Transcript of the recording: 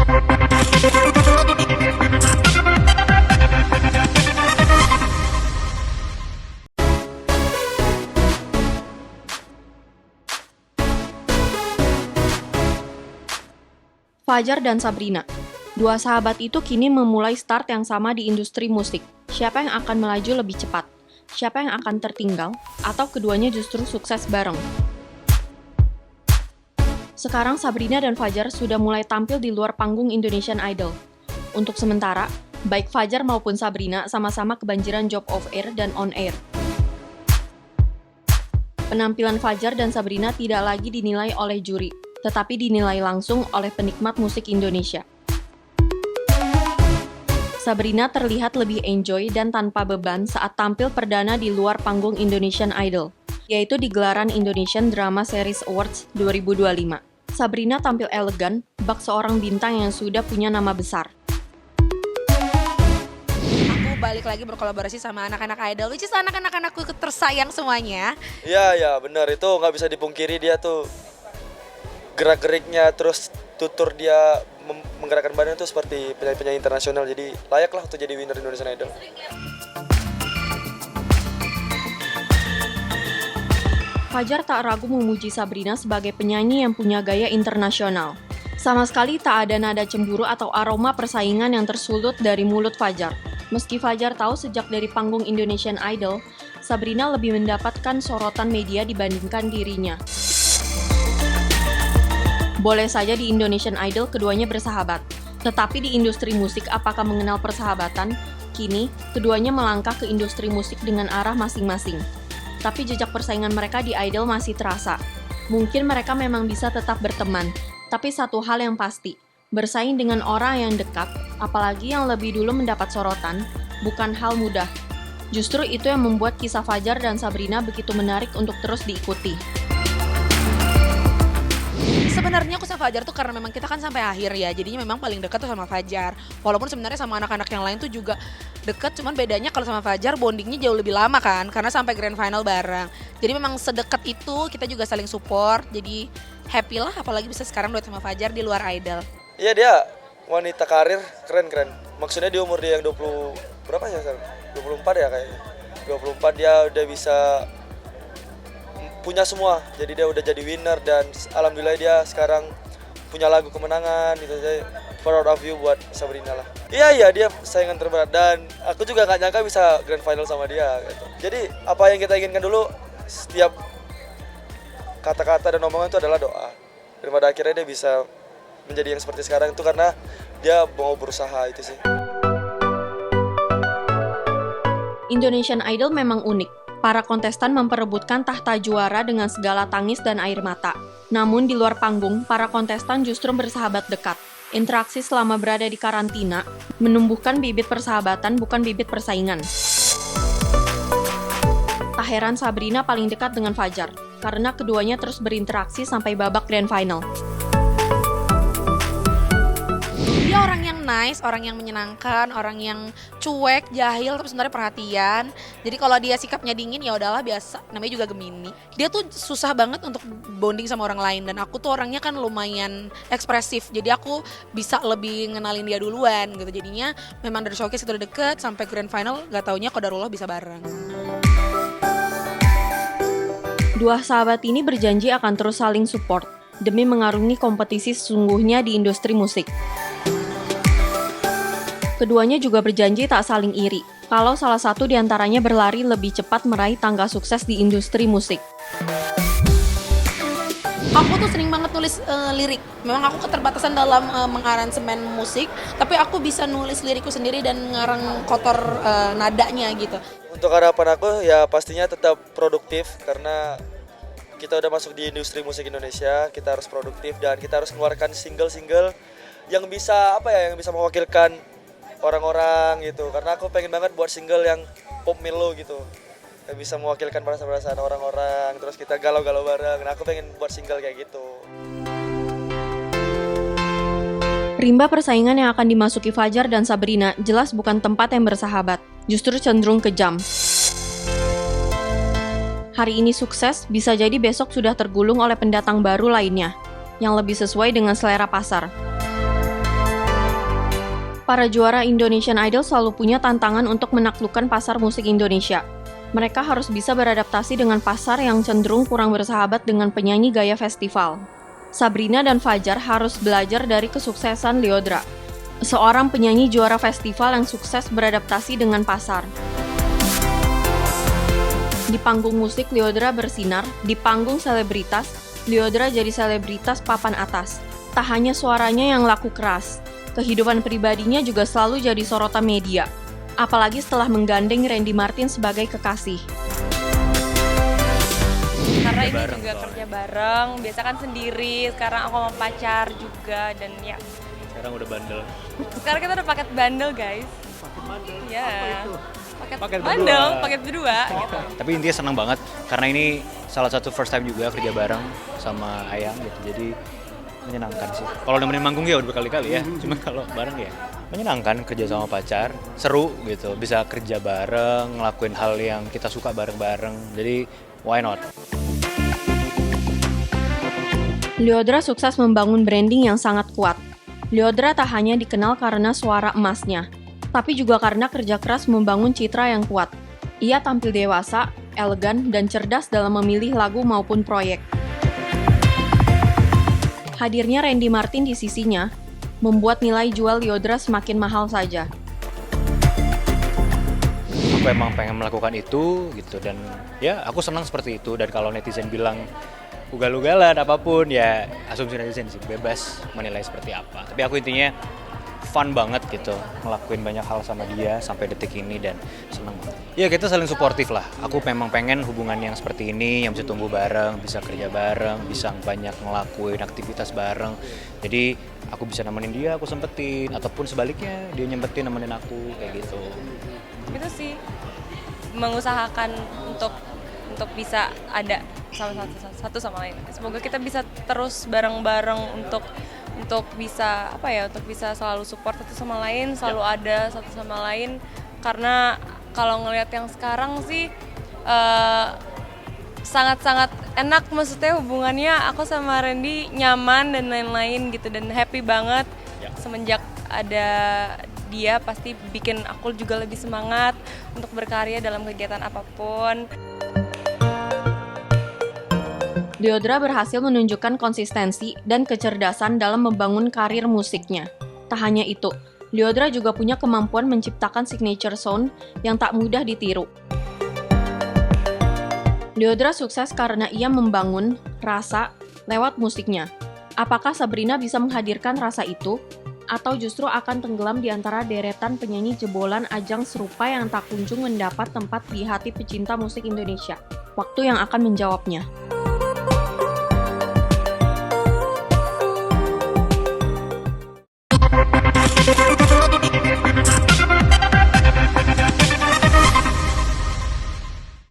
Fajar dan Sabrina. Dua sahabat itu kini memulai start yang sama di industri musik. Siapa yang akan melaju lebih cepat? Siapa yang akan tertinggal? Atau keduanya justru sukses bareng? Sekarang Sabrina dan Fajar sudah mulai tampil di luar panggung Indonesian Idol. Untuk sementara, baik Fajar maupun Sabrina sama-sama kebanjiran job off air dan on air. Penampilan Fajar dan Sabrina tidak lagi dinilai oleh juri, tetapi dinilai langsung oleh penikmat musik Indonesia. Sabrina terlihat lebih enjoy dan tanpa beban saat tampil perdana di luar panggung Indonesian Idol, yaitu di gelaran Indonesian Drama Series Awards 2025. Sabrina tampil elegan, bak seorang bintang yang sudah punya nama besar. Aku balik lagi berkolaborasi sama anak-anak idol, which is anak-anak anakku tersayang semuanya. Iya, benar. Itu nggak bisa dipungkiri, dia tuh gerak-geriknya, terus tutur dia menggerakkan badan itu seperti penyanyi-penyanyi internasional. Jadi layaklah untuk jadi winner Indonesian Idol. Fajar tak ragu memuji Sabrina sebagai penyanyi yang punya gaya internasional. Sama sekali tak ada nada cemburu atau aroma persaingan yang tersulut dari mulut Fajar. Meski Fajar tahu sejak dari panggung Indonesian Idol, Sabrina lebih mendapatkan sorotan media dibandingkan dirinya. Boleh saja di Indonesian Idol keduanya bersahabat, tetapi di industri musik apakah mengenal persahabatan? Kini, keduanya melangkah ke industri musik dengan arah masing-masing. Tapi jejak persaingan mereka di Idol masih terasa. Mungkin mereka memang bisa tetap berteman, tapi satu hal yang pasti, bersaing dengan orang yang dekat, apalagi yang lebih dulu mendapat sorotan, bukan hal mudah. Justru itu yang membuat kisah Fajar dan Sabrina begitu menarik untuk terus diikuti. Sebenarnya aku sama Fajar tuh karena memang kita kan sampai akhir ya, jadinya memang paling dekat tuh sama Fajar. Walaupun sebenarnya sama anak-anak yang lain tuh juga dekat, cuman bedanya kalau sama Fajar bondingnya jauh lebih lama kan, karena sampai grand final bareng. Jadi memang sedekat itu, kita juga saling support, jadi happy lah apalagi bisa sekarang duet sama Fajar di luar Idol. Iya, dia wanita karir, keren. Maksudnya di umur dia yang 20, berapa ya sekarang? 24 ya kayaknya. 24 dia udah bisa punya semua, jadi dia udah jadi winner dan alhamdulillah dia sekarang punya lagu kemenangan gitu. Saya proud of you buat Sabrina lah. Iya dia saingan terberat dan aku juga nggak nyangka bisa grand final sama dia gitu. Jadi apa yang kita inginkan dulu, setiap kata-kata dan omongan itu adalah doa. Dan pada akhirnya dia bisa menjadi yang seperti sekarang itu karena dia mau berusaha, itu sih. Indonesian Idol memang unik. Para kontestan memperebutkan tahta juara dengan segala tangis dan air mata. Namun di luar panggung, para kontestan justru bersahabat dekat. Interaksi selama berada di karantina menumbuhkan bibit persahabatan bukan bibit persaingan. Tak heran Sabrina paling dekat dengan Fajar, karena keduanya terus berinteraksi sampai babak grand final. Dia orang yang nice, orang yang menyenangkan, orang yang cuek, jahil tapi sebenarnya perhatian. Jadi kalau dia sikapnya dingin ya udahlah biasa, namanya juga Gemini. Dia tuh susah banget untuk bonding sama orang lain dan aku tuh orangnya kan lumayan ekspresif. Jadi aku bisa lebih ngenalin dia duluan gitu. Jadinya memang dari showcase itu udah deket sampai grand final, gak taunya qadarullah bisa bareng. Dua sahabat ini berjanji akan terus saling support demi mengarungi kompetisi sesungguhnya di industri musik. Keduanya juga berjanji tak saling iri, kalau salah satu di antaranya berlari lebih cepat meraih tangga sukses di industri musik. Aku tuh sering banget nulis lirik. Memang aku keterbatasan dalam mengaransemen musik, tapi aku bisa nulis lirikku sendiri dan ngarang kotor nadanya gitu. Untuk harapan aku ya pastinya tetap produktif karena kita udah masuk di industri musik Indonesia, kita harus produktif dan kita harus mengeluarkan single-single yang bisa yang bisa mewakilkan orang-orang gitu. Karena aku pengen banget buat single yang pop mellow gitu, yang bisa mewakilkan perasaan-perasaan orang-orang, terus kita galau-galau bareng. Nah, aku pengen buat single kayak gitu. Rimba persaingan yang akan dimasuki Fajar dan Sabrina jelas bukan tempat yang bersahabat, justru cenderung kejam. Hari ini sukses, bisa jadi besok sudah tergulung oleh pendatang baru lainnya, yang lebih sesuai dengan selera pasar. Para juara Indonesian Idol selalu punya tantangan untuk menaklukkan pasar musik Indonesia. Mereka harus bisa beradaptasi dengan pasar yang cenderung kurang bersahabat dengan penyanyi gaya festival. Sabrina dan Fajar harus belajar dari kesuksesan Lyodra, seorang penyanyi juara festival yang sukses beradaptasi dengan pasar. Di panggung musik, Lyodra bersinar. Di panggung selebritas, Lyodra jadi selebritas papan atas. Tak hanya suaranya yang laku keras, kehidupan pribadinya juga selalu jadi sorotan media. Apalagi setelah menggandeng Randy Martin sebagai kekasih. Karena ini juga kerja bareng, biasa kan sendiri, sekarang aku sama pacar juga, dan ya Sekarang udah bandel. sekarang kita udah paket bandel guys. Iya. Paket berdua. bandel, paket berdua gitu. Tapi intinya senang banget karena ini salah satu first time juga kerja bareng sama Ayang gitu. Jadi menyenangkan sih. Kalau nemenin manggung ya udah berkali-kali ya. Cuma kalau bareng ya menyenangkan kerja sama pacar, seru gitu. Bisa kerja bareng, ngelakuin hal yang kita suka bareng-bareng. Jadi why not? Lyodra sukses membangun branding yang sangat kuat. Lyodra tak hanya dikenal karena suara emasnya, tapi juga karena kerja keras membangun citra yang kuat. Ia tampil dewasa, elegan, dan cerdas dalam memilih lagu maupun proyek. Hadirnya Randy Martin di sisinya membuat nilai jual Lyodra semakin mahal saja. Aku emang pengen melakukan itu gitu dan ya aku senang seperti itu. Dan kalau netizen bilang ugal-ugalan apapun ya asumsi netizen sih, bebas menilai seperti apa. Tapi aku intinya fun banget gitu ngelakuin banyak hal sama dia sampai detik ini dan seneng banget. Ya kita saling suportif lah. Aku memang pengen hubungan yang seperti ini yang bisa tumbuh bareng, bisa kerja bareng, bisa banyak ngelakuin aktivitas bareng. Jadi aku bisa nemenin dia, aku sempetin, ataupun sebaliknya dia nyempetin nemenin aku kayak gitu. Gitu sih, mengusahakan untuk bisa ada sama satu sama lain. Semoga kita bisa terus bareng-bareng untuk bisa untuk bisa selalu support satu sama lain, selalu ada satu sama lain. Karena kalau ngelihat yang sekarang sih sangat-sangat enak, maksudnya hubungannya aku sama Randy nyaman dan lain-lain gitu, dan happy banget. Semenjak ada dia pasti bikin aku juga lebih semangat untuk berkarya dalam kegiatan apapun. Lyodra berhasil menunjukkan konsistensi dan kecerdasan dalam membangun karir musiknya. Tak hanya itu, Lyodra juga punya kemampuan menciptakan signature sound yang tak mudah ditiru. Lyodra sukses karena ia membangun rasa lewat musiknya. Apakah Sabrina bisa menghadirkan rasa itu? Atau justru akan tenggelam di antara deretan penyanyi jebolan ajang serupa yang tak kunjung mendapat tempat di hati pecinta musik Indonesia? Waktu yang akan menjawabnya.